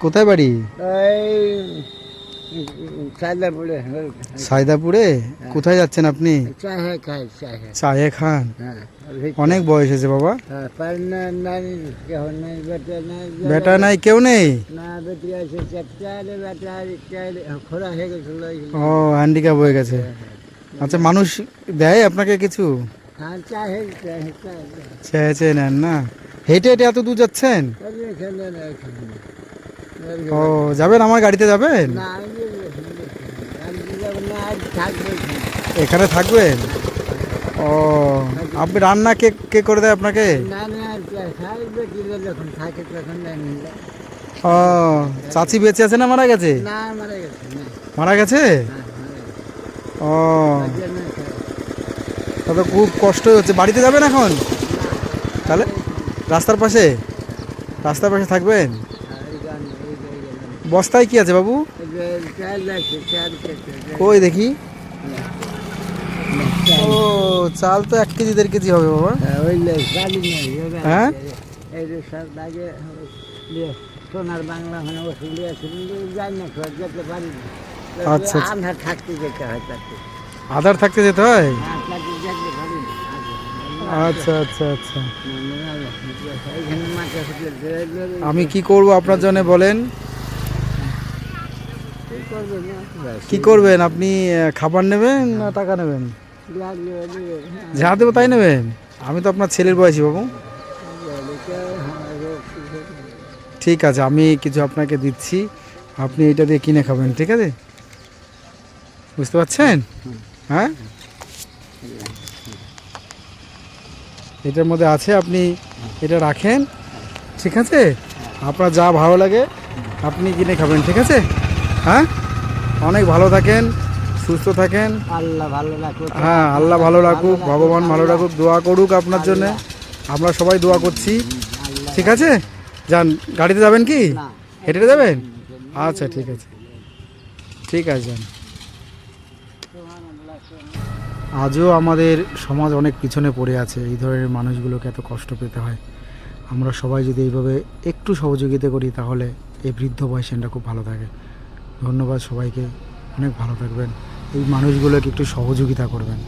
কোথায় বাড়ি? এই সাইদাপুরে। সাইদাপুরে? কোথায় যাচ্ছেন আপনি? চাহে খাই চাহে। চায়ে খান? হ্যাঁ অনেক বয়স হয়েছে বাবা। পার না নাই কেউ নেই বেটা নাই। বেটা নাই, কেউ নেই? না বেটি আছে চারটা বেটা খোলা হয়ে গেছিল। ও, হ্যান্ডিক্যাপ হয়ে গেছে। আচ্ছা, মানুষ দেয় আপনাকে কিছু? হ্যাঁ চাহে চাহে চেয়ে চেয়ে নেন না? হেঁটে হেঁটে এত দূর যাচ্ছেন? ও, যাবেন আমার গাড়িতে যাবেন? না থাকবে এখানে থাকবেন? ও, আপনি রান্না কে কে করে দেয় আপনাকে? না না খাই বেটি যখন থাকে তখন নিয়ে যায়। ও, চাচি বেঁচে আছে না মারা গেছে? না মারা গেছে না। মারা গেছে? ও, তাহলে খুব কষ্ট হচ্ছে। বাড়িতে যাবেন এখন তাহলে? রাস্তার পাশে? রাস্তার পাশে থাকবেন? বস্তায় কি আছে বাবু? কই দেখি। ও, চাল তো 1 কেজি 1.5 কেজি হবে বাবা। হ্যাঁ, সোনার বাংলা মানে ওষুধ যাই না যেতে পারি না। আচ্ছা আচ্ছা। আধার থাকতে যেতে হয় তাকে। আধার থাকতে যেতে হয়? যেতে পারি না। আচ্ছা আচ্ছা আচ্ছা। এইখানে মাথা আমি কি করব আপনার জন্য বলেন? কি করবেন আপনি? খাবার নেবেন না টাকা নেবেন? যা দেবো তাই নেবেন? আমি তো আপনার ছেলের বয়সী বাবু। ঠিক আছে, আমি কিছু আপনাকে দিচ্ছি, আপনি এটা দিয়ে কিনে খাবেন, ঠিক আছে? বুঝতে পারছেন? হ্যাঁ, এটার মধ্যে আছে, আপনি এটা রাখেন, ঠিক আছে? আপনার যা ভালো লাগে আপনি কিনে খাবেন, ঠিক আছে? হ্যাঁ, অনেক ভালো থাকেন, সুস্থ থাকেন। আল্লাহ ভালো রাখুক। হ্যাঁ, আল্লাহ ভালো রাখুক, ভগবান ভালো রাখুক, দোয়া করুক আপনার জন্যে। আমরা সবাই দোয়া করছি, ঠিক আছে? যান, গাড়িতে যাবেন কি হেঁটে যাবেন? আচ্ছা ঠিক আছে, ঠিক আছে, যান। আজও আমাদের সমাজ অনেক পিছনে পড়ে আছে, এই ধরনের মানুষগুলোকে এত কষ্ট পেতে হয়। আমরা সবাই যদি এইভাবে একটু সহযোগিতা করি তাহলে এই বৃদ্ধ বয়সেনটা খুব ভালো থাকে। ধন্যবাদ সবাইকে, অনেক ভালো থাকবেন। এই মানুষগুলোকে একটু সহযোগিতা করবেন।